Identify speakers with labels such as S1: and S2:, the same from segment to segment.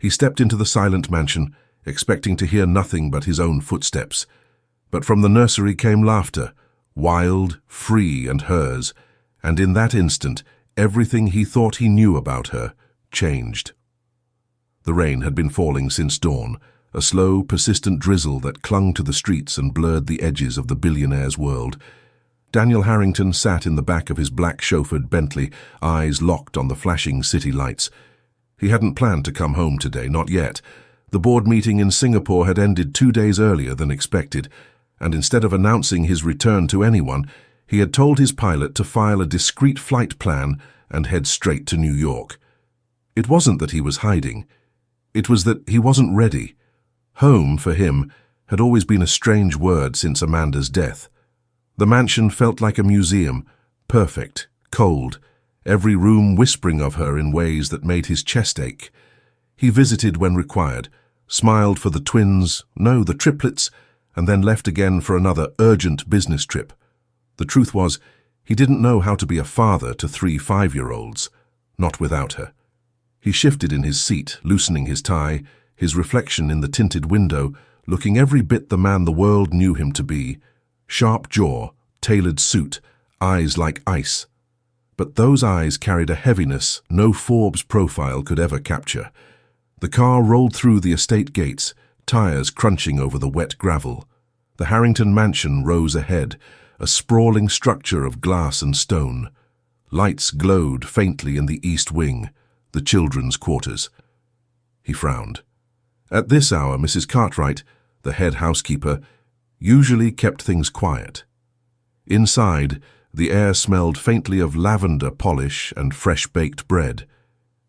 S1: He stepped into the silent mansion, expecting to hear nothing but his own footsteps. But from the nursery came laughter, wild, free, and hers, and in that instant, everything he thought he knew about her changed. The rain had been falling since dawn, a slow, persistent drizzle that clung to the streets and blurred the edges of the billionaire's world. Daniel Harrington sat in the back of his black-chauffeured Bentley, eyes locked on the flashing city lights. He hadn't planned to come home today, not yet. The board meeting in Singapore had ended 2 days earlier than expected, and instead of announcing his return to anyone, he had told his pilot to file a discreet flight plan and head straight to New York. It wasn't that he was hiding. It was that he wasn't ready. Home, for him, had always been a strange word since Amanda's death. The mansion felt like a museum, perfect, cold, every room whispering of her in ways that made his chest ache. He visited when required, smiled for the twins, no, the triplets, and then left again for another urgent business trip. The truth was, he didn't know how to be a father to 3 5-year-olds, not without her. He shifted in his seat, loosening his tie, his reflection in the tinted window, looking every bit the man the world knew him to be. Sharp jaw, tailored suit, eyes like ice. But those eyes carried a heaviness no Forbes profile could ever capture. The car rolled through the estate gates, tires crunching over the wet gravel. The Harrington mansion rose ahead, a sprawling structure of glass and stone. Lights glowed faintly in the east wing, the children's quarters. He frowned. At this hour, Mrs. Cartwright, the head housekeeper, usually kept things quiet. Inside, the air smelled faintly of lavender polish and fresh-baked bread.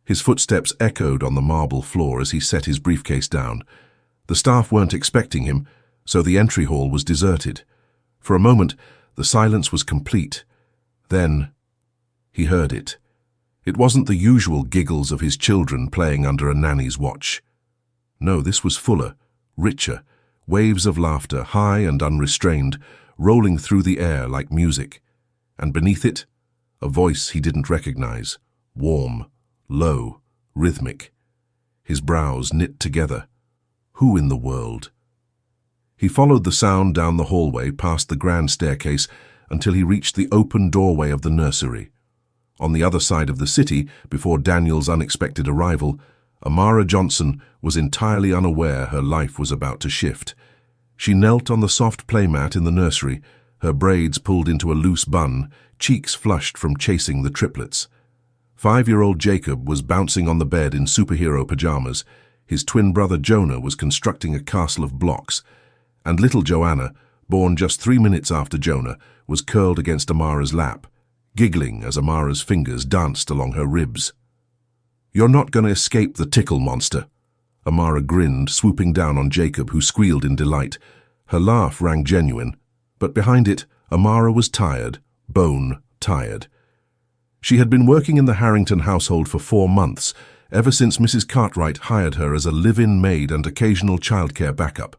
S1: His footsteps echoed on the marble floor as he set his briefcase down. The staff weren't expecting him, so the entry hall was deserted. For a moment, the silence was complete. Then, he heard it. It wasn't the usual giggles of his children playing under a nanny's watch. No, this was fuller, richer, waves of laughter, high and unrestrained, rolling through the air like music. And beneath it, a voice he didn't recognize, warm, low, rhythmic. His brows knit together. Who in the world? He followed the sound down the hallway past the grand staircase until he reached the open doorway of the nursery. On the other side of the city, before Daniel's unexpected arrival, Amara Johnson was entirely unaware her life was about to shift. She knelt on the soft playmat in the nursery, her braids pulled into a loose bun, cheeks flushed from chasing the triplets. 5-year-old Jacob was bouncing on the bed in superhero pajamas. His twin brother Jonah was constructing a castle of blocks, and little Joanna, born just 3 minutes after Jonah, was curled against Amara's lap, giggling as Amara's fingers danced along her ribs. "You're not going to escape the tickle monster." Amara grinned, swooping down on Jacob, who squealed in delight. Her laugh rang genuine, but behind it, Amara was tired, bone tired. She had been working in the Harrington household for 4 months, ever since Mrs. Cartwright hired her as a live-in maid and occasional childcare backup.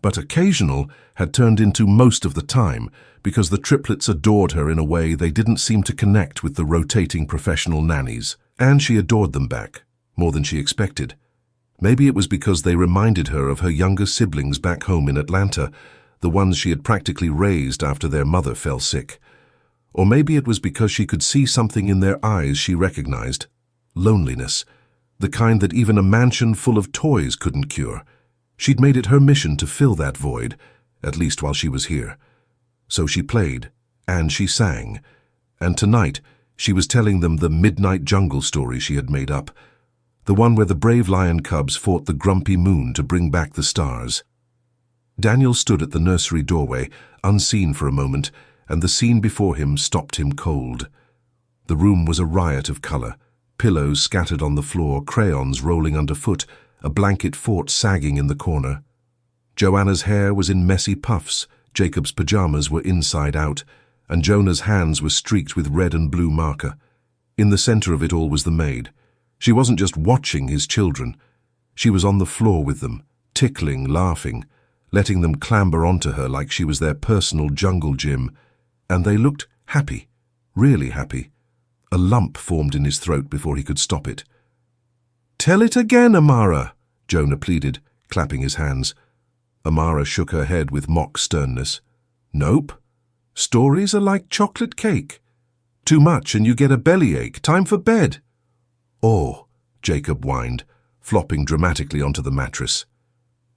S1: But occasional had turned into most of the time, because the triplets adored her in a way they didn't seem to connect with the rotating professional nannies. And she adored them back, more than she expected. Maybe it was because they reminded her of her younger siblings back home in Atlanta, the ones she had practically raised after their mother fell sick. Or maybe it was because she could see something in their eyes she recognized. Loneliness. The kind that even a mansion full of toys couldn't cure. She'd made it her mission to fill that void, at least while she was here. So she played, and she sang. And tonight, she was telling them the midnight jungle story she had made up. The one where the brave lion cubs fought the grumpy moon to bring back the stars. Daniel stood at the nursery doorway, unseen for a moment, and the scene before him stopped him cold. The room was a riot of color. Pillows scattered on the floor, crayons rolling underfoot, a blanket fort sagging in the corner. Joanna's hair was in messy puffs, Jacob's pajamas were inside out, and Jonah's hands were streaked with red and blue marker. In the center of it all was the maid. She wasn't just watching his children. She was on the floor with them, tickling, laughing, letting them clamber onto her like she was their personal jungle gym. And they looked happy, really happy. A lump formed in his throat before he could stop it. "Tell it again, Amara," Jonah pleaded, clapping his hands. Amara shook her head with mock sternness. "Nope. Stories are like chocolate cake. Too much and you get a bellyache. Time for bed." "Oh," Jacob whined, flopping dramatically onto the mattress.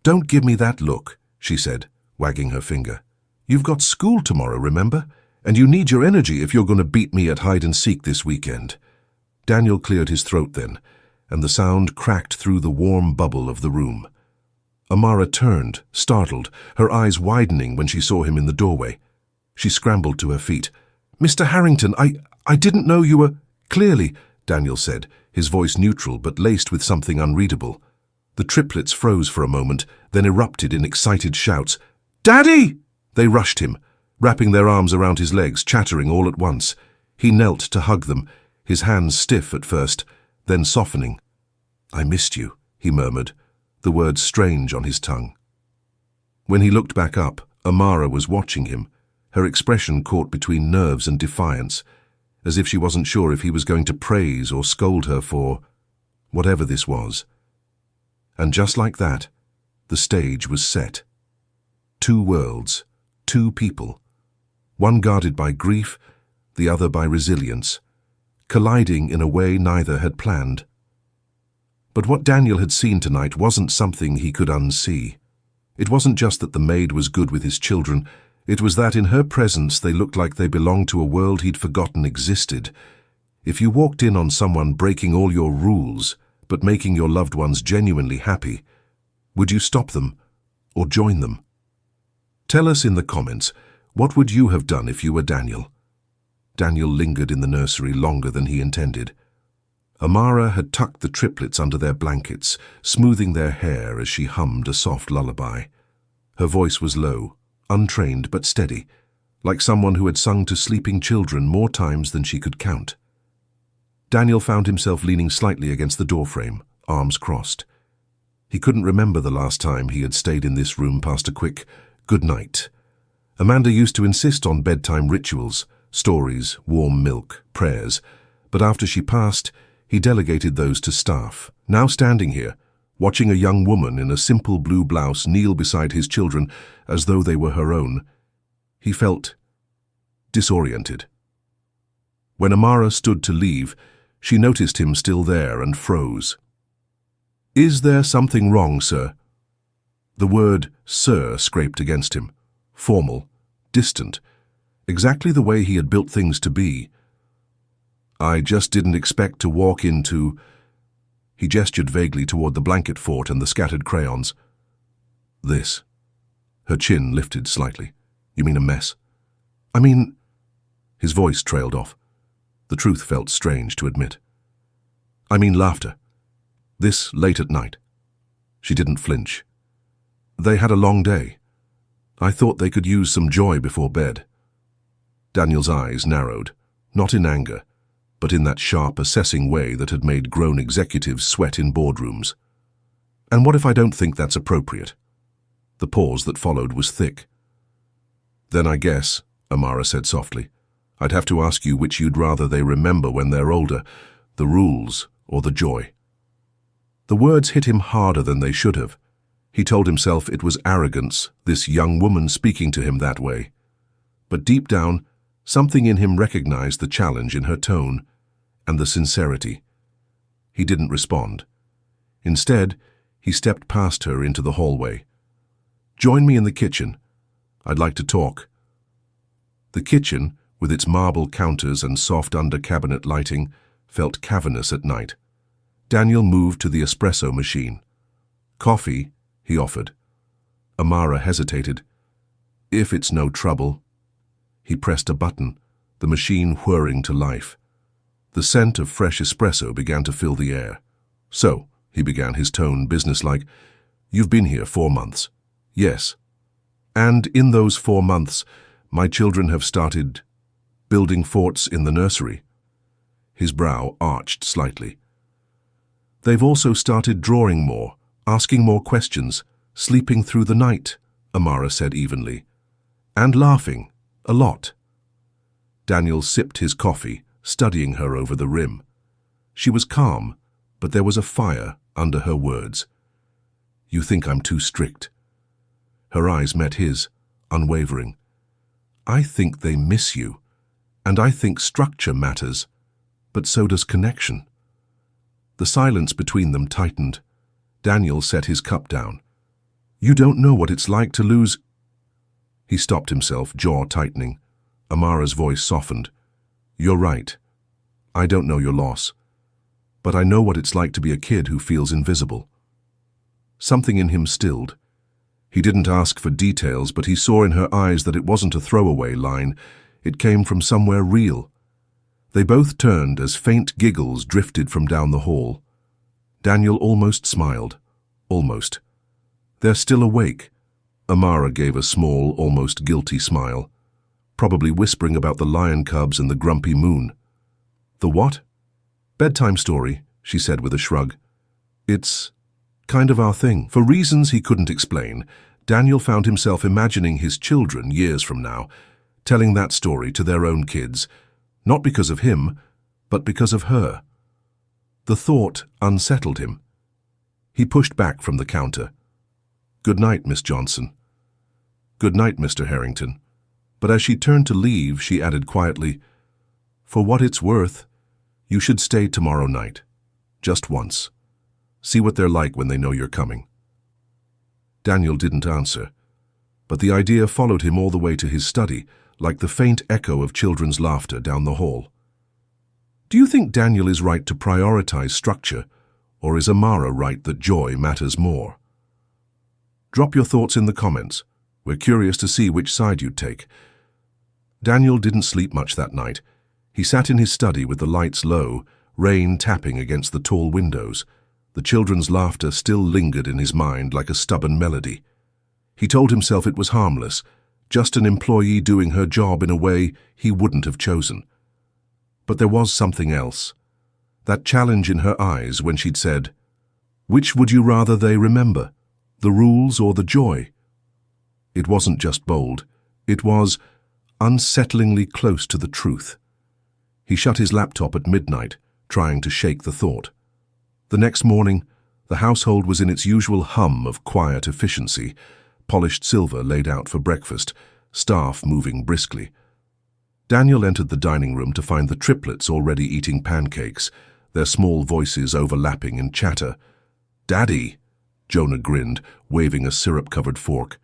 S1: "Don't give me that look," she said, wagging her finger. "You've got school tomorrow, remember? And you need your energy if you're going to beat me at hide-and-seek this weekend." Daniel cleared his throat then, and the sound cracked through the warm bubble of the room. Amara turned, startled, her eyes widening when she saw him in the doorway. She scrambled to her feet. "Mr. Harrington, I didn't know you were—" "Clearly," Daniel said, his voice neutral but laced with something unreadable. The triplets froze for a moment, then erupted in excited shouts. "Daddy!" They rushed him, wrapping their arms around his legs, chattering all at once. He knelt to hug them, his hands stiff at first, then softening. "I missed you," he murmured, the words strange on his tongue. When he looked back up, Amara was watching him, her expression caught between nerves and defiance, as if she wasn't sure if he was going to praise or scold her for whatever this was. And just like that, the stage was set. 2 worlds, 2 people, one guarded by grief, the other by resilience, colliding in a way neither had planned. But what Daniel had seen tonight wasn't something he could unsee. It wasn't just that the maid was good with his children, it was that in her presence they looked like they belonged to a world he'd forgotten existed. If you walked in on someone breaking all your rules, but making your loved ones genuinely happy, would you stop them or join them? Tell us in the comments, what would you have done if you were Daniel? Daniel lingered in the nursery longer than he intended. Amara had tucked the triplets under their blankets, smoothing their hair as she hummed a soft lullaby. Her voice was low, untrained but steady, like someone who had sung to sleeping children more times than she could count. Daniel found himself leaning slightly against the doorframe, arms crossed. He couldn't remember the last time he had stayed in this room past a quick "good night." Amanda used to insist on bedtime rituals, stories, warm milk, prayers, but after she passed, he delegated those to staff. Now standing here, watching a young woman in a simple blue blouse kneel beside his children as though they were her own, he felt disoriented. When Amara stood to leave, she noticed him still there and froze. "Is there something wrong, sir?" The word "sir" scraped against him, formal, distant, exactly the way he had built things to be. "I just didn't expect to walk into—" He gestured vaguely toward the blanket fort and the scattered crayons. "This." Her chin lifted slightly. "You mean a mess?" "I mean—" His voice trailed off. The truth felt strange to admit. "I mean laughter. This late at night." She didn't flinch. "They had a long day. I thought they could use some joy before bed." Daniel's eyes narrowed, not in anger, but in that sharp, assessing way that had made grown executives sweat in boardrooms. "And what if I don't think that's appropriate?" The pause that followed was thick. "Then I guess," Amara said softly, "I'd have to ask you which you'd rather they remember when they're older, the rules or the joy." The words hit him harder than they should have. He told himself it was arrogance, this young woman speaking to him that way. But deep down, something in him recognized the challenge in her tone and the sincerity. He didn't respond. Instead, he stepped past her into the hallway. "Join me in the kitchen. I'd like to talk." The kitchen, with its marble counters and soft under-cabinet lighting, felt cavernous at night. Daniel moved to the espresso machine. "Coffee," he offered. Amara hesitated. "If it's no trouble." He pressed a button, the machine whirring to life. The scent of fresh espresso began to fill the air. "So," he began, his tone businesslike, "you've been here 4 months." "Yes. And in those 4 months, my children have started building forts in the nursery." His brow arched slightly. "They've also started drawing more, asking more questions, sleeping through the night," Amara said evenly. "And laughing. A lot." Daniel sipped his coffee, studying her over the rim. She was calm, but there was a fire under her words. "You think I'm too strict." Her eyes met his, unwavering. "I think they miss you, and I think structure matters, but so does connection." The silence between them tightened. Daniel set his cup down. "You don't know what it's like to lose—" He stopped himself, jaw tightening. Amara's voice softened. "You're right. I don't know your loss. But I know what it's like to be a kid who feels invisible." Something in him stilled. He didn't ask for details, but he saw in her eyes that it wasn't a throwaway line. It came from somewhere real. They both turned as faint giggles drifted from down the hall. Daniel almost smiled. Almost. "They're still awake." Amara gave a small, almost guilty smile, probably whispering about the lion cubs and the grumpy moon. "The what?" "Bedtime story," she said with a shrug. "It's kind of our thing." For reasons he couldn't explain, Daniel found himself imagining his children years from now, telling that story to their own kids, not because of him, but because of her. The thought unsettled him. He pushed back from the counter. "Good night, Miss Johnson." "Good night, Mr. Harrington." But as she turned to leave, she added quietly, "For what it's worth, you should stay tomorrow night. Just once. See what they're like when they know you're coming." Daniel didn't answer, but the idea followed him all the way to his study, like the faint echo of children's laughter down the hall. Do you think Daniel is right to prioritize structure, or is Amara right that joy matters more? Drop your thoughts in the comments. We're curious to see which side you'd take. Daniel didn't sleep much that night. He sat in his study with the lights low, rain tapping against the tall windows. The children's laughter still lingered in his mind like a stubborn melody. He told himself it was harmless, just an employee doing her job in a way he wouldn't have chosen. But there was something else. That challenge in her eyes when she'd said, "Which would you rather they remember, the rules or the joy?" It wasn't just bold. It was unsettlingly close to the truth. He shut his laptop at midnight, trying to shake the thought. The next morning, the household was in its usual hum of quiet efficiency, polished silver laid out for breakfast, staff moving briskly. Daniel entered the dining room to find the triplets already eating pancakes, their small voices overlapping in chatter. "Daddy," Jonah grinned, waving a syrup-covered fork.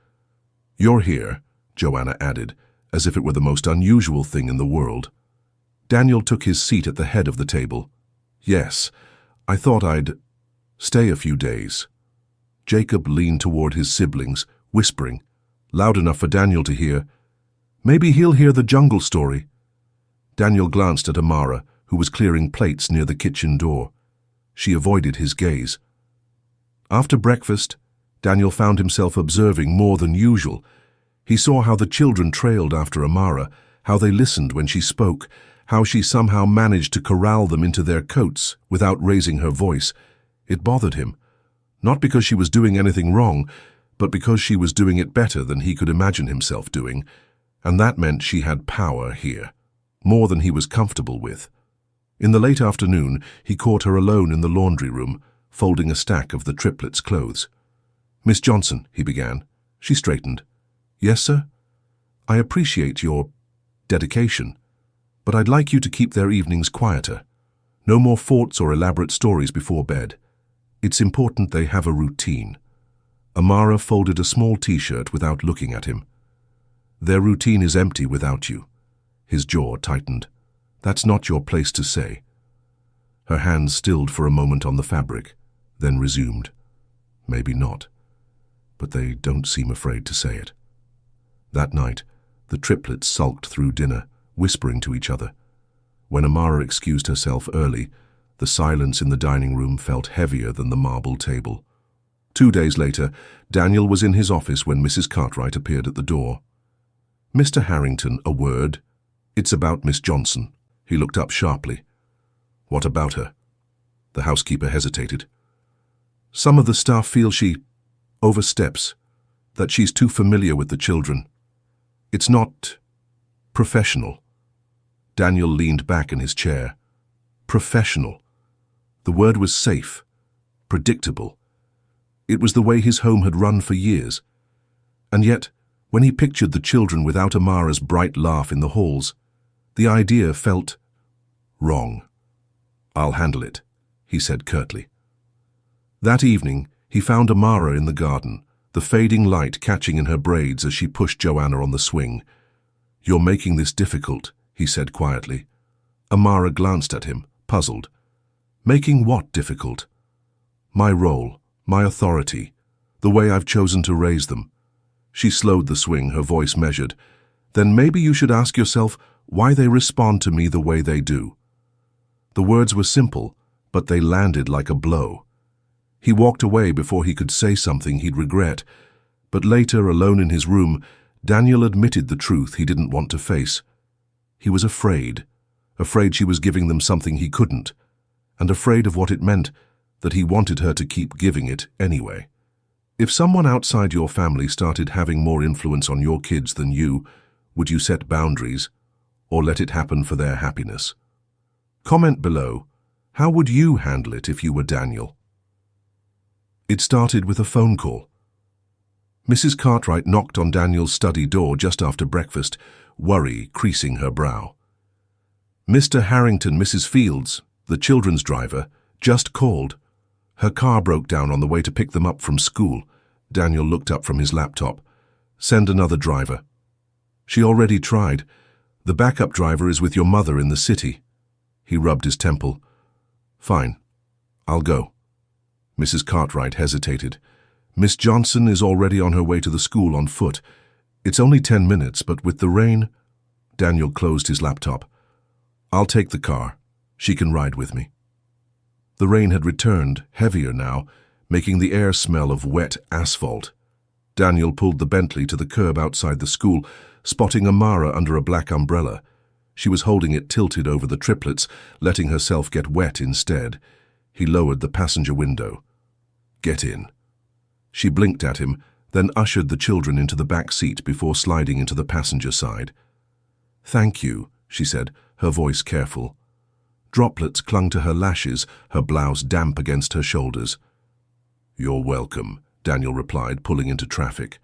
S1: "You're here," Joanna added, as if it were the most unusual thing in the world. Daniel took his seat at the head of the table. "Yes, I thought I'd stay a few days." Jacob leaned toward his siblings, whispering, loud enough for Daniel to hear, "Maybe he'll hear the jungle story." Daniel glanced at Amara, who was clearing plates near the kitchen door. She avoided his gaze. After breakfast, Daniel found himself observing more than usual. He saw how the children trailed after Amara, how they listened when she spoke, how she somehow managed to corral them into their coats without raising her voice. It bothered him, not because she was doing anything wrong, but because she was doing it better than he could imagine himself doing, and that meant she had power here, more than he was comfortable with. In the late afternoon, he caught her alone in the laundry room, folding a stack of the triplets' clothes. "Miss Johnson," he began. She straightened. "Yes, sir? I appreciate your dedication, but I'd like you to keep their evenings quieter. No more forts or elaborate stories before bed. It's important they have a routine." Amara folded a small T-shirt without looking at him. "Their routine is empty without you." His jaw tightened. "That's not your place to say." Her hands stilled for a moment on the fabric, then resumed. "Maybe not, but they don't seem afraid to say it." That night, the triplets sulked through dinner, whispering to each other. When Amara excused herself early, the silence in the dining room felt heavier than the marble table. 2 days later, Daniel was in his office when Mrs. Cartwright appeared at the door. "Mr. Harrington, a word. It's about Miss Johnson." He looked up sharply. "What about her?" The housekeeper hesitated. "Some of the staff feel she oversteps, that she's too familiar with the children. It's not professional." Daniel leaned back in his chair. "Professional." The word was safe, predictable. It was the way his home had run for years. And yet, when he pictured the children without Amara's bright laugh in the halls, the idea felt wrong. "I'll handle it," he said curtly. That evening, he found Amara in the garden, the fading light catching in her braids as she pushed Joanna on the swing. "You're making this difficult," he said quietly. Amara glanced at him, puzzled. "Making what difficult?" "My role, my authority, the way I've chosen to raise them." She slowed the swing, her voice measured. "Then maybe you should ask yourself why they respond to me the way they do." The words were simple, but they landed like a blow. He walked away before he could say something he'd regret, but later, alone in his room, Daniel admitted the truth he didn't want to face. He was afraid she was giving them something he couldn't, and afraid of what it meant, that he wanted her to keep giving it anyway. If someone outside your family started having more influence on your kids than you, would you set boundaries, or let it happen for their happiness? Comment below, how would you handle it if you were Daniel? It started with a phone call. Mrs. Cartwright knocked on Daniel's study door just after breakfast, worry creasing her brow. "Mr. Harrington, Mrs. Fields, the children's driver, just called. Her car broke down on the way to pick them up from school." Daniel looked up from his laptop. "Send another driver." "She already tried. The backup driver is with your mother in the city." He rubbed his temple. "Fine. I'll go." Mrs. Cartwright hesitated. "Miss Johnson is already on her way to the school on foot. It's only 10 minutes, but with the rain—" Daniel closed his laptop. "I'll take the car. She can ride with me." The rain had returned, heavier now, making the air smell of wet asphalt. Daniel pulled the Bentley to the curb outside the school, spotting Amara under a black umbrella. She was holding it tilted over the triplets, letting herself get wet instead. He lowered the passenger window. "Get in." She blinked at him, then ushered the children into the back seat before sliding into the passenger side. "Thank you," she said, her voice careful. Droplets clung to her lashes, her blouse damp against her shoulders. "You're welcome," Daniel replied, pulling into traffic.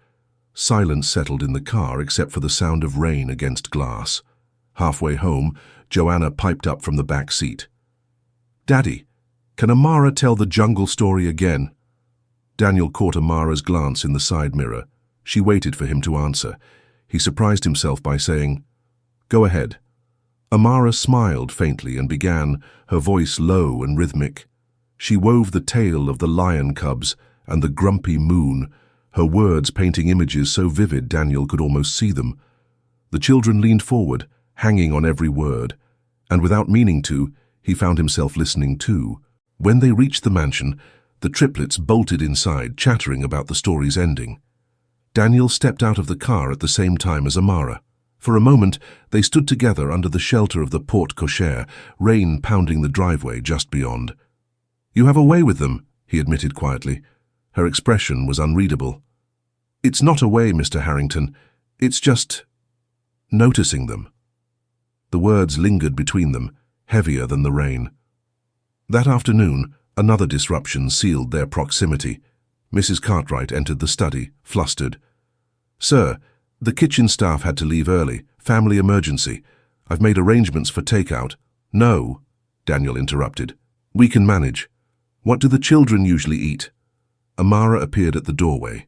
S1: Silence settled in the car except for the sound of rain against glass. Halfway home, Joanna piped up from the back seat. "Daddy, can Amara tell the jungle story again?" Daniel caught Amara's glance in the side mirror. She waited for him to answer. He surprised himself by saying, "Go ahead." Amara smiled faintly and began, her voice low and rhythmic. She wove the tale of the lion cubs and the grumpy moon, her words painting images so vivid Daniel could almost see them. The children leaned forward, hanging on every word, and without meaning to, he found himself listening too. When they reached the mansion, the triplets bolted inside, chattering about the story's ending. Daniel stepped out of the car at the same time as Amara. For a moment, they stood together under the shelter of the porte cochere, rain pounding the driveway just beyond. "You have a way with them," he admitted quietly. Her expression was unreadable. "It's not a way, Mr. Harrington. It's just noticing them." The words lingered between them, heavier than the rain. That afternoon, another disruption sealed their proximity. Mrs. Cartwright entered the study, flustered. "Sir, the kitchen staff had to leave early. Family emergency. I've made arrangements for takeout." "No," Daniel interrupted. "We can manage. What do the children usually eat?" Amara appeared at the doorway.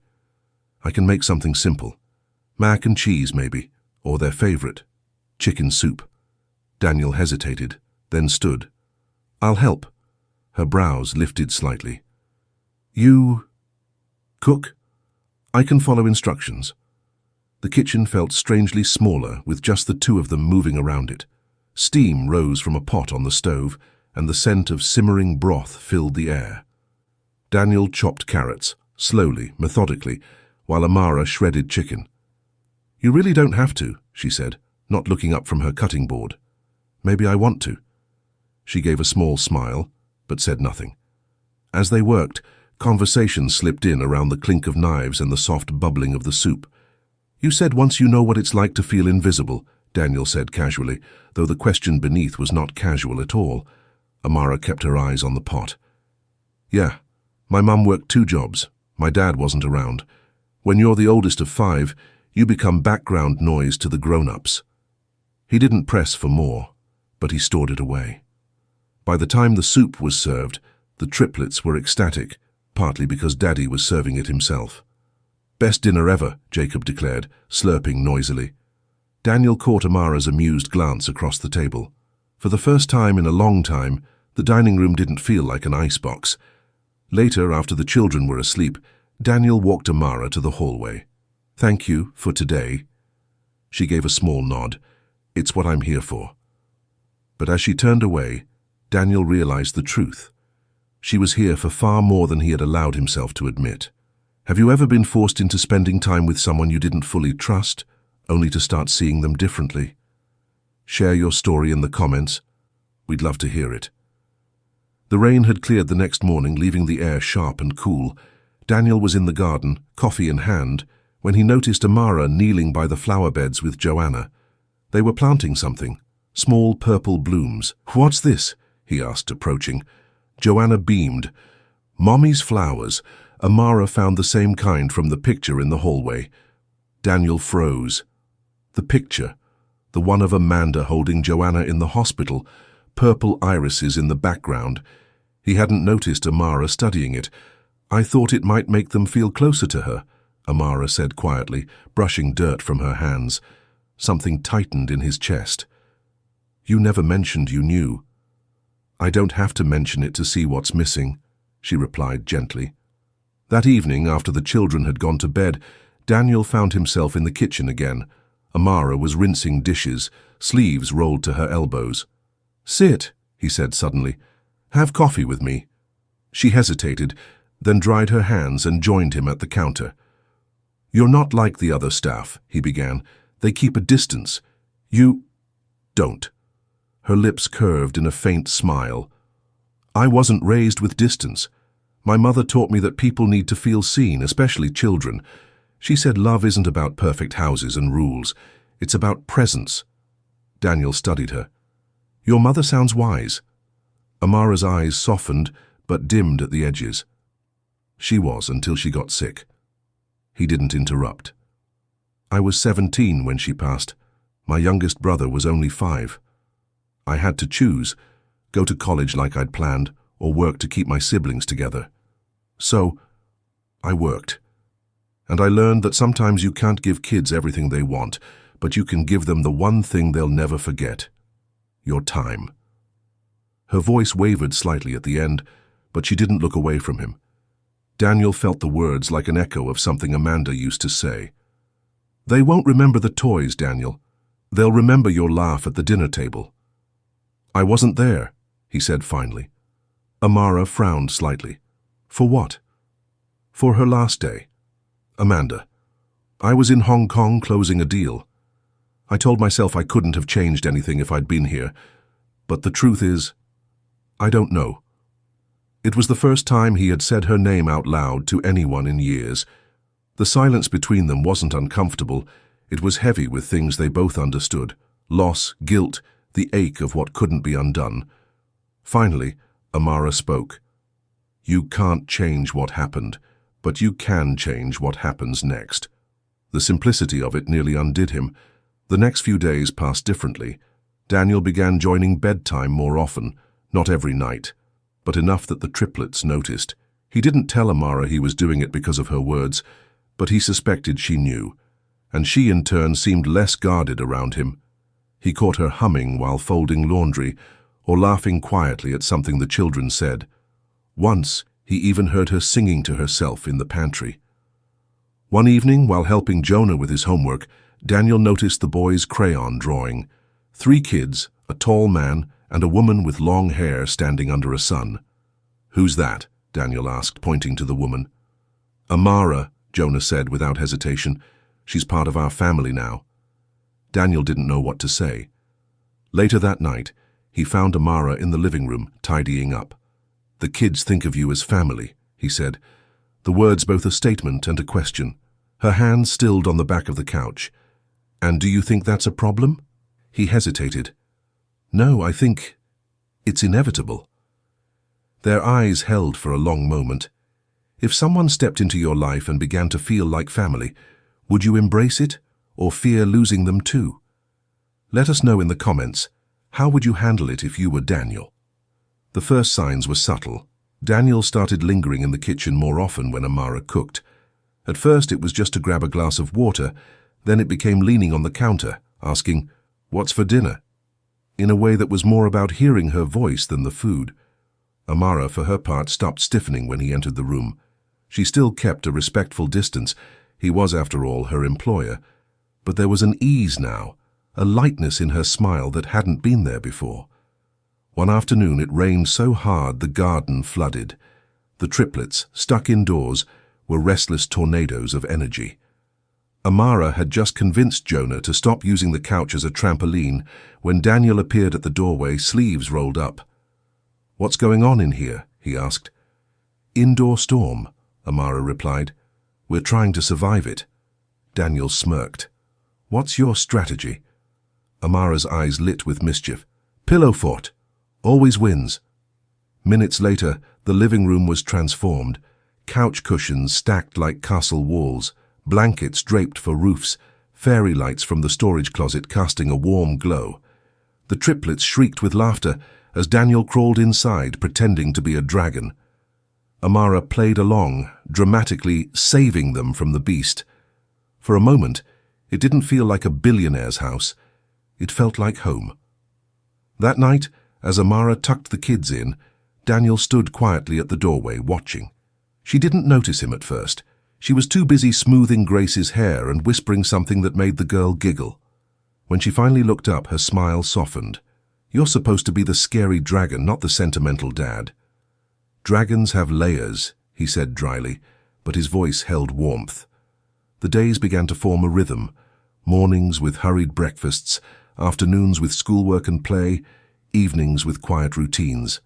S1: "I can make something simple. Mac and cheese, maybe, or their favorite, chicken soup." Daniel hesitated, then stood. "I'll help." Her brows lifted slightly. "You cook?" "I can follow instructions." The kitchen felt strangely smaller, with just the two of them moving around it. Steam rose from a pot on the stove, and the scent of simmering broth filled the air. Daniel chopped carrots, slowly, methodically, while Amara shredded chicken. "You really don't have to," she said, not looking up from her cutting board. "Maybe I want to." She gave a small smile, but said nothing. As they worked, conversation slipped in around the clink of knives and the soft bubbling of the soup. "You said once you know what it's like to feel invisible," Daniel said casually, though the question beneath was not casual at all. Amara kept her eyes on the pot. Yeah, my mum worked 2 jobs. My dad wasn't around. When you're the oldest of 5, you become background noise to the grown-ups. He didn't press for more, but he stored it away. By the time the soup was served, the triplets were ecstatic, partly because Daddy was serving it himself. Best dinner ever, Jacob declared, slurping noisily. Daniel caught Amara's amused glance across the table. For the first time in a long time, the dining room didn't feel like an icebox. Later, after the children were asleep, Daniel walked Amara to the hallway. Thank you for today. She gave a small nod. It's what I'm here for. But as she turned away, Daniel realized the truth. She was here for far more than he had allowed himself to admit. Have you ever been forced into spending time with someone you didn't fully trust, only to start seeing them differently? Share your story in the comments. We'd love to hear it. The rain had cleared the next morning, leaving the air sharp and cool. Daniel was in the garden, coffee in hand, when he noticed Amara kneeling by the flower beds with Joanna. They were planting something, small purple blooms. What's this? He asked, approaching. Joanna beamed. Mommy's flowers. Amara found the same kind from the picture in the hallway. Daniel froze. The picture, the one of Amanda holding Joanna in the hospital, purple irises in the background. He hadn't noticed Amara studying it. I thought it might make them feel closer to her, Amara said quietly, brushing dirt from her hands. Something tightened in his chest. You never mentioned you knew. I don't have to mention it to see what's missing, she replied gently. That evening, after the children had gone to bed, Daniel found himself in the kitchen again. Amara was rinsing dishes, sleeves rolled to her elbows. Sit, he said suddenly. Have coffee with me. She hesitated, then dried her hands and joined him at the counter. You're not like the other staff, he began. They keep a distance. You don't. Her lips curved in a faint smile. I wasn't raised with distance. My mother taught me that people need to feel seen, especially children. She said love isn't about perfect houses and rules. It's about presence. Daniel studied her. Your mother sounds wise. Amara's eyes softened, but dimmed at the edges. She was until she got sick. He didn't interrupt. I was 17 when she passed. My youngest brother was only 5. I had to choose, go to college like I'd planned, or work to keep my siblings together. So, I worked. And I learned that sometimes you can't give kids everything they want, but you can give them the one thing they'll never forget. Your time. Her voice wavered slightly at the end, but she didn't look away from him. Daniel felt the words like an echo of something Amanda used to say. They won't remember the toys, Daniel. They'll remember your laugh at the dinner table. I wasn't there, he said finally. Amara frowned slightly. For what? For her last day. Amanda. I was in Hong Kong closing a deal. I told myself I couldn't have changed anything if I'd been here, but the truth is, I don't know. It was the first time he had said her name out loud to anyone in years. The silence between them wasn't uncomfortable. It was heavy with things they both understood. Loss, guilt, the ache of what couldn't be undone. Finally, Amara spoke. You can't change what happened, but you can change what happens next. The simplicity of it nearly undid him. The next few days passed differently. Daniel began joining bedtime more often, not every night, but enough that the triplets noticed. He didn't tell Amara he was doing it because of her words, but he suspected she knew, and she in turn seemed less guarded around him. He caught her humming while folding laundry, or laughing quietly at something the children said. Once, he even heard her singing to herself in the pantry. One evening, while helping Jonah with his homework, Daniel noticed the boy's crayon drawing. 3 kids, a tall man, and a woman with long hair standing under a sun. Who's that? Daniel asked, pointing to the woman. Amara, Jonah said without hesitation. She's part of our family now. Daniel didn't know what to say. Later that night, he found Amara in the living room, tidying up. The kids think of you as family, he said. The words both a statement and a question. Her hand stilled on the back of the couch. And do you think that's a problem? He hesitated. No, I think it's inevitable. Their eyes held for a long moment. If someone stepped into your life and began to feel like family, would you embrace it or fear losing them too? Let us know in the comments. How would you handle it if you were Daniel? The first signs were subtle. Daniel started lingering in the kitchen more often when Amara cooked. At first it was just to grab a glass of water, then it became leaning on the counter, asking, "What's for dinner?" in a way that was more about hearing her voice than the food. Amara, for her part, stopped stiffening when he entered the room. She still kept a respectful distance. He was, after all, her employer. But there was an ease now, a lightness in her smile that hadn't been there before. One afternoon it rained so hard the garden flooded. The triplets, stuck indoors, were restless tornadoes of energy. Amara had just convinced Jonah to stop using the couch as a trampoline when Daniel appeared at the doorway, sleeves rolled up. "What's going on in here?" he asked. "Indoor storm," Amara replied. "We're trying to survive it." Daniel smirked. "What's your strategy?" Amara's eyes lit with mischief. "Pillow fort. Always wins." Minutes later, the living room was transformed. Couch cushions stacked like castle walls, blankets draped for roofs, fairy lights from the storage closet casting a warm glow. The triplets shrieked with laughter as Daniel crawled inside, pretending to be a dragon. Amara played along, dramatically saving them from the beast. For a moment, it didn't feel like a billionaire's house. It felt like home. That night, as Amara tucked the kids in, Daniel stood quietly at the doorway, watching. She didn't notice him at first. She was too busy smoothing Grace's hair and whispering something that made the girl giggle. When she finally looked up, her smile softened. "You're supposed to be the scary dragon, not the sentimental dad." "Dragons have layers," he said dryly, but his voice held warmth. The days began to form a rhythm. Mornings with hurried breakfasts, afternoons with schoolwork and play, evenings with quiet routines.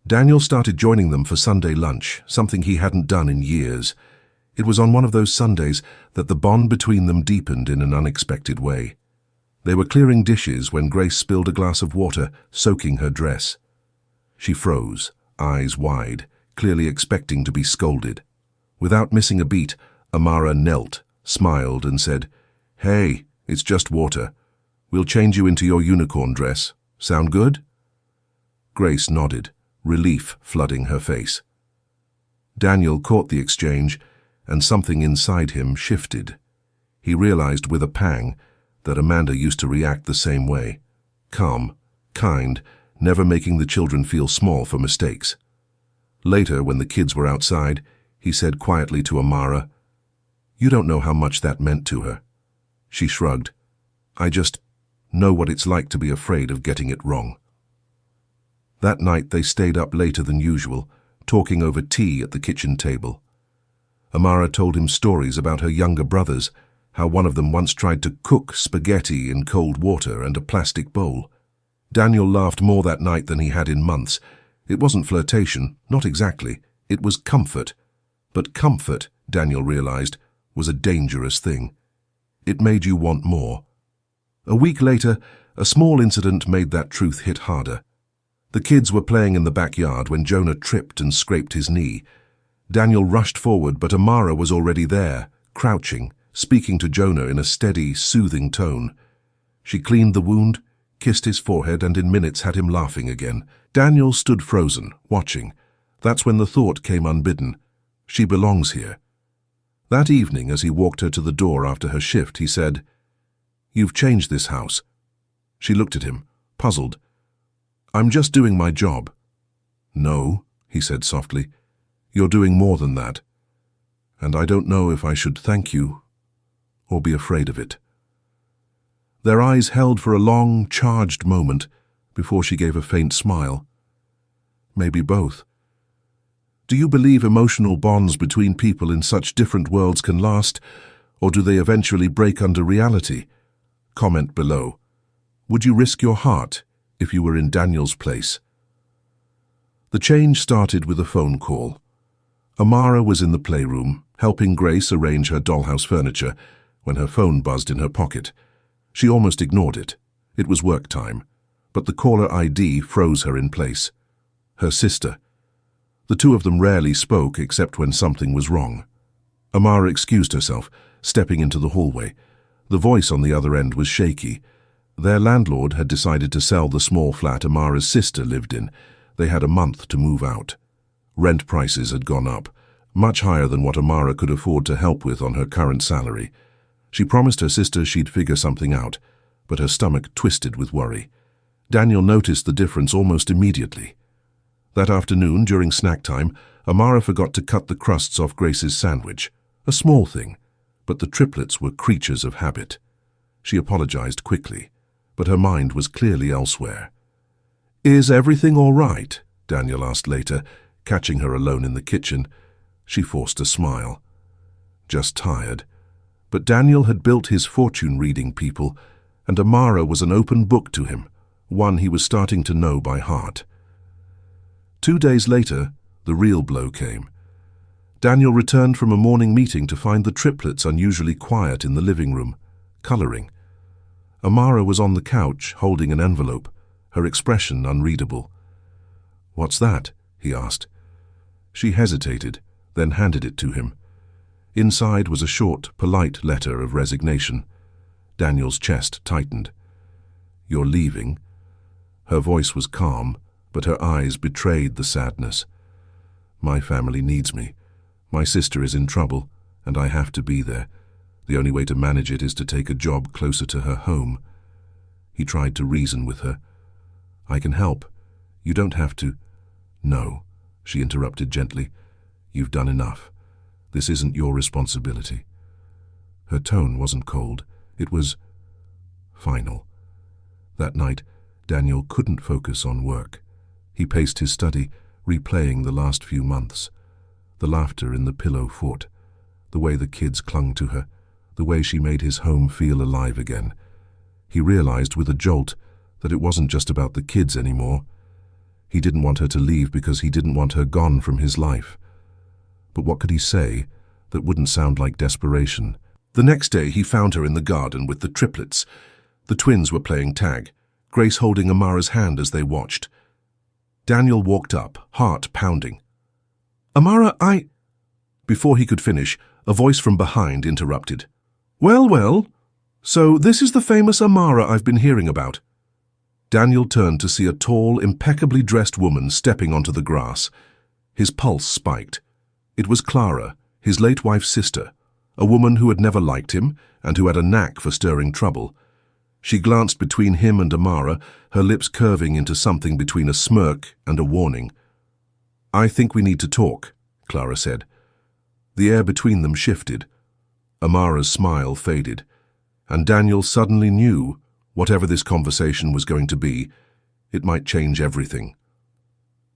S1: Daniel started joining them for Sunday lunch, something he hadn't done in years. It was on one of those Sundays that the bond between them deepened in an unexpected way. They were clearing dishes when Grace spilled a glass of water, soaking her dress. She froze, eyes wide, clearly expecting to be scolded. Without missing a beat, Amara knelt, smiled, and said, "Hey, it's just water. We'll change you into your unicorn dress. Sound good?" Grace nodded, relief flooding her face. Daniel caught the exchange, and something inside him shifted. He realized with a pang that Amanda used to react the same way. Calm, kind, never making the children feel small for mistakes. Later, when the kids were outside, he said quietly to Amara, "You don't know how much that meant to her." She shrugged. "I just know what it's like to be afraid of getting it wrong." That night they stayed up later than usual, talking over tea at the kitchen table. Amara told him stories about her younger brothers, how one of them once tried to cook spaghetti in cold water and a plastic bowl. Daniel laughed more that night than he had in months. It wasn't flirtation, not exactly. It was comfort. But comfort, Daniel realized, was a dangerous thing. It made you want more. A week later, a small incident made that truth hit harder. The kids were playing in the backyard when Jonah tripped and scraped his knee. Daniel rushed forward, but Amara was already there, crouching, speaking to Jonah in a steady, soothing tone. She cleaned the wound, kissed his forehead, and in minutes had him laughing again. Daniel stood frozen, watching. That's when the thought came unbidden. She belongs here. That evening, as he walked her to the door after her shift, he said, "You've changed this house." She looked at him, puzzled. "I'm just doing my job." "No," he said softly. "You're doing more than that. And I don't know if I should thank you or be afraid of it." Their eyes held for a long, charged moment before she gave a faint smile. "Maybe both. Do you believe emotional bonds between people in such different worlds can last, or do they eventually break under reality? Comment below. Would you risk your heart if you were in Daniel's place? The change started with a phone call. Amara was in the playroom, helping Grace arrange her dollhouse furniture, when her phone buzzed in her pocket. She almost ignored it. It was work time, but the caller ID froze her in place. Her sister. The two of them rarely spoke except when something was wrong. Amara excused herself, stepping into the hallway. The voice on the other end was shaky. Their landlord had decided to sell the small flat Amara's sister lived in. They had a month to move out. Rent prices had gone up, much higher than what Amara could afford to help with on her current salary. She promised her sister she'd figure something out, but her stomach twisted with worry. Daniel noticed the difference almost immediately. That afternoon, during snack time, Amara forgot to cut the crusts off Grace's sandwich. A small thing, but the triplets were creatures of habit. She apologized quickly, but her mind was clearly elsewhere. "Is everything all right?" Daniel asked later, catching her alone in the kitchen. She forced a smile. Just tired. But Daniel had built his fortune-reading people, and Amara was an open book to him, one he was starting to know by heart. 2 days later, the real blow came. Daniel returned from a morning meeting to find the triplets unusually quiet in the living room, coloring. Amara was on the couch, holding an envelope, her expression unreadable. "What's that?" he asked. She hesitated, then handed it to him. Inside was a short, polite letter of resignation. Daniel's chest tightened. "You're leaving?" Her voice was calm, but her eyes betrayed the sadness. "My family needs me. My sister is in trouble, and I have to be there. The only way to manage it is to take a job closer to her home." He tried to reason with her. "I can help. You don't have to." "No," she interrupted gently. "You've done enough. This isn't your responsibility." Her tone wasn't cold. It was final. That night, Daniel couldn't focus on work. He paced his study, replaying the last few months. The laughter in the pillow fort, the way the kids clung to her, the way she made his home feel alive again. He realized with a jolt that it wasn't just about the kids anymore. He didn't want her to leave because he didn't want her gone from his life. But what could he say that wouldn't sound like desperation? The next day he found her in the garden with the triplets. The twins were playing tag, Grace holding Amara's hand as they watched. Daniel walked up, heart pounding. "Amara, Before he could finish, a voice from behind interrupted. "Well, well, so this is the famous Amara I've been hearing about." Daniel turned to see a tall, impeccably dressed woman stepping onto the grass. His pulse spiked. It was Clara, his late wife's sister, a woman who had never liked him and who had a knack for stirring trouble. She glanced between him and Amara, her lips curving into something between a smirk and a warning. "I think we need to talk," Clara said. The air between them shifted. Amara's smile faded, and Daniel suddenly knew, whatever this conversation was going to be, it might change everything.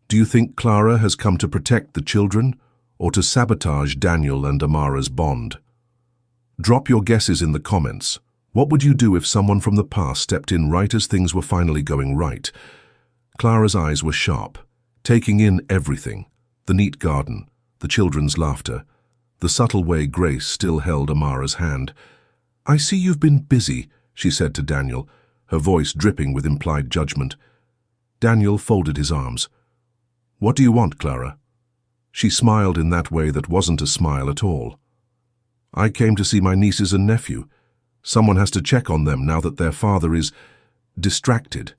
S1: "Do you think Clara has come to protect the children, or to sabotage Daniel and Amara's bond?" Drop your guesses in the comments. What would you do if someone from the past stepped in right as things were finally going right? Clara's eyes were sharp, taking in everything: the neat garden, the children's laughter, the subtle way Grace still held Amara's hand. "I see you've been busy," she said to Daniel, her voice dripping with implied judgment. Daniel folded his arms. "What do you want, Clara?" She smiled in that way that wasn't a smile at all. "I came to see my nieces and nephew. Someone has to check on them now that their father is distracted."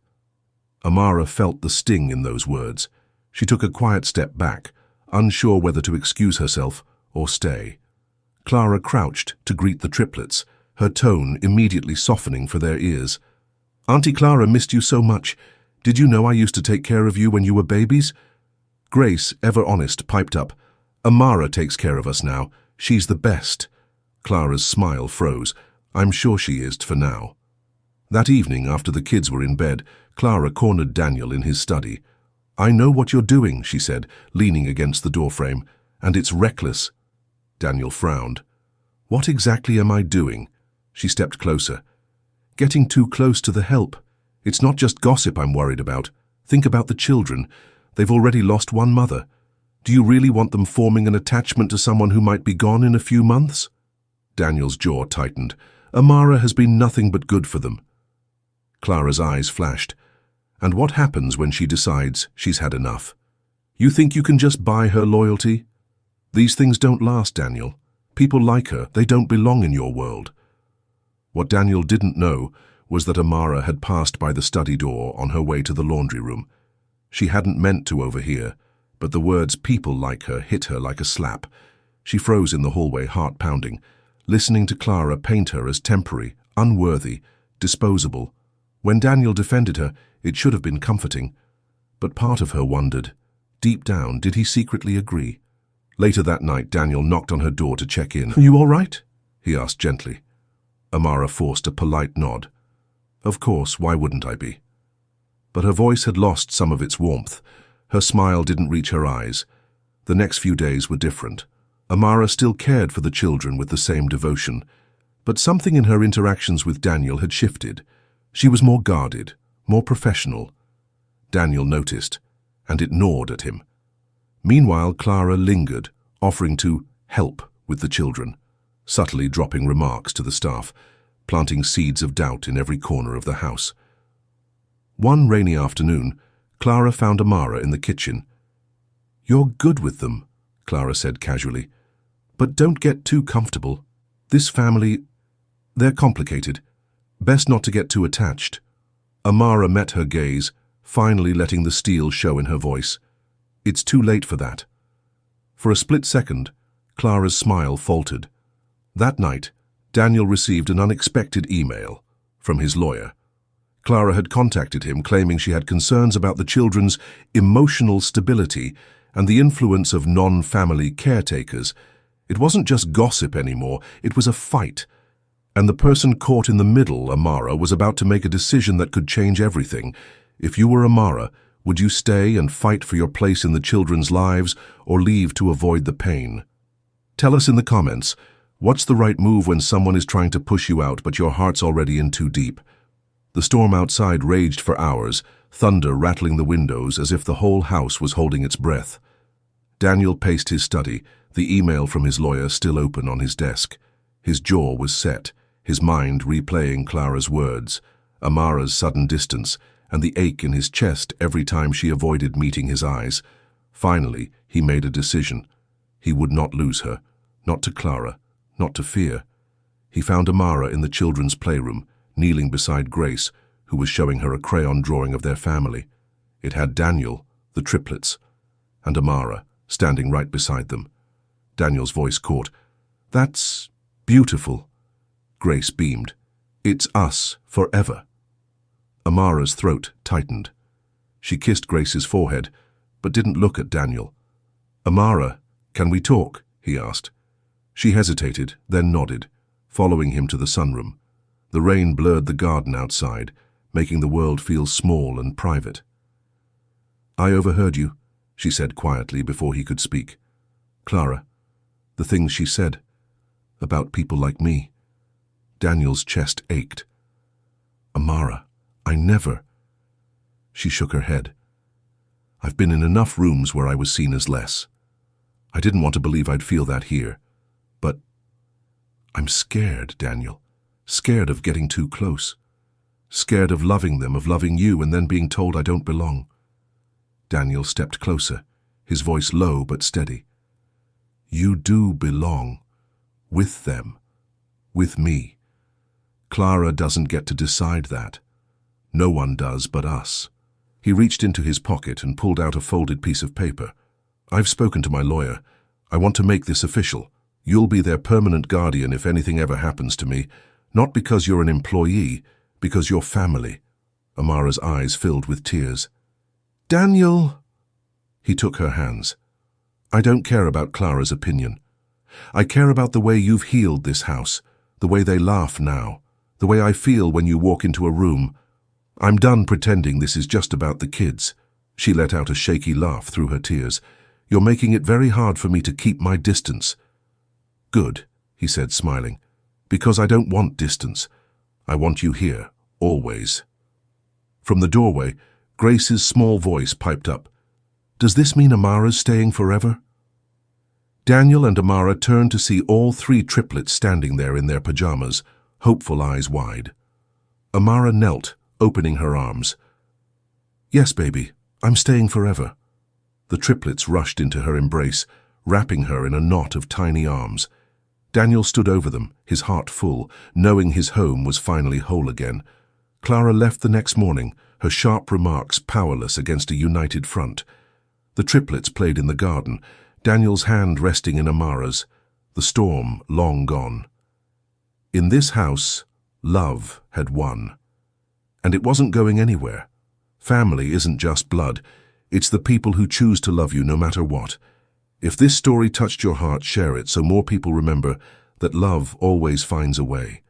S1: Amara felt the sting in those words. She took a quiet step back, unsure whether to excuse herself or stay. Clara crouched to greet the triplets, her tone immediately softening for their ears. "Auntie Clara missed you so much. Did you know I used to take care of you when you were babies?" Grace, ever honest, piped up. "Amara takes care of us now. She's the best." Clara's smile froze. "I'm sure she is for now." That evening, after the kids were in bed, Clara cornered Daniel in his study. "I know what you're doing," she said, leaning against the doorframe, "and it's reckless." Daniel frowned. "What exactly am I doing?" She stepped closer. "Getting too close to the help. It's not just gossip I'm worried about. Think about the children. They've already lost one mother. Do you really want them forming an attachment to someone who might be gone in a few months?" Daniel's jaw tightened. "Amara has been nothing but good for them." Clara's eyes flashed. "And what happens when she decides she's had enough?" You think you can just buy her loyalty? These things don't last, Daniel. People like her, they don't belong in your world. What Daniel didn't know was that Amara had passed by the study door on her way to the laundry room. She hadn't meant to overhear, but the words "people like her" hit her like a slap. She froze in the hallway, heart pounding, listening to Clara paint her as temporary, unworthy, disposable. When Daniel defended her, it should have been comforting. But part of her wondered, deep down, did he secretly agree? Later that night, Daniel knocked on her door to check in. "Are you all right?" he asked gently. Amara forced a polite nod. Of course, why wouldn't I be? But her voice had lost some of its warmth. Her smile didn't reach her eyes. The next few days were different. Amara still cared for the children with the same devotion, but something in her interactions with Daniel had shifted. She was more guarded, more professional. Daniel noticed, and it gnawed at him. Meanwhile, Clara lingered, offering to help with the children, subtly dropping remarks to the staff, planting seeds of doubt in every corner of the house. One rainy afternoon, Clara found Amara in the kitchen. "You're good with them," Clara said casually, "but don't get too comfortable. This family, they're complicated. Best not to get too attached." Amara met her gaze, finally letting the steel show in her voice. "It's too late for that." For a split second, Clara's smile faltered. That night, Daniel received an unexpected email from his lawyer. Clara had contacted him, claiming she had concerns about the children's emotional stability and the influence of non-family caretakers. It wasn't just gossip anymore, it was a fight. And the person caught in the middle, Amara, was about to make a decision that could change everything. If you were Amara, would you stay and fight for your place in the children's lives, or leave to avoid the pain? Tell us in the comments, what's the right move when someone is trying to push you out but your heart's already in too deep? The storm outside raged for hours, thunder rattling the windows as if the whole house was holding its breath. Daniel paced his study, the email from his lawyer still open on his desk. His jaw was set, his mind replaying Clara's words, Amara's sudden distance, and the ache in his chest every time she avoided meeting his eyes. Finally, he made a decision. He would not lose her, not to Clara, not to fear. He found Amara in the children's playroom, kneeling beside Grace, who was showing her a crayon drawing of their family. It had Daniel, the triplets, and Amara, standing right beside them. Daniel's voice caught. "That's beautiful." Grace beamed. "It's us, forever." Amara's throat tightened. She kissed Grace's forehead, but didn't look at Daniel. "Amara, can we talk?" he asked. She hesitated, then nodded, following him to the sunroom. The rain blurred the garden outside, making the world feel small and private. "I overheard you," she said quietly before he could speak. "Clara, the things she said, about people like me." Daniel's chest ached. "Amara, I never..." She shook her head. "I've been in enough rooms where I was seen as less. I didn't want to believe I'd feel that here. But I'm scared, Daniel. Scared of getting too close. Scared of loving them, of loving you, and then being told I don't belong." Daniel stepped closer, his voice low but steady. "You do belong. With them. With me. Clara doesn't get to decide that. No one does but us." He reached into his pocket and pulled out a folded piece of paper. "I've spoken to my lawyer. I want to make this official. You'll be their permanent guardian if anything ever happens to me. Not because you're an employee, because you're family." Amara's eyes filled with tears. "Daniel!" He took her hands. "I don't care about Clara's opinion. I care about the way you've healed this house, the way they laugh now, the way I feel when you walk into a room. I'm done pretending this is just about the kids." She let out a shaky laugh through her tears. "You're making it very hard for me to keep my distance." "Good," he said, smiling. "Because I don't want distance. I want you here, always." From the doorway, Grace's small voice piped up. "Does this mean Amara's staying forever?" Daniel and Amara turned to see all three triplets standing there in their pajamas, hopeful eyes wide. Amara knelt, opening her arms. "Yes, baby, I'm staying forever." The triplets rushed into her embrace, wrapping her in a knot of tiny arms. Daniel stood over them, his heart full, knowing his home was finally whole again. Clara left the next morning, her sharp remarks powerless against a united front. The triplets played in the garden, Daniel's hand resting in Amara's, the storm long gone. In this house, love had won. And it wasn't going anywhere. Family isn't just blood, it's the people who choose to love you no matter what. If this story touched your heart, share it so more people remember that love always finds a way.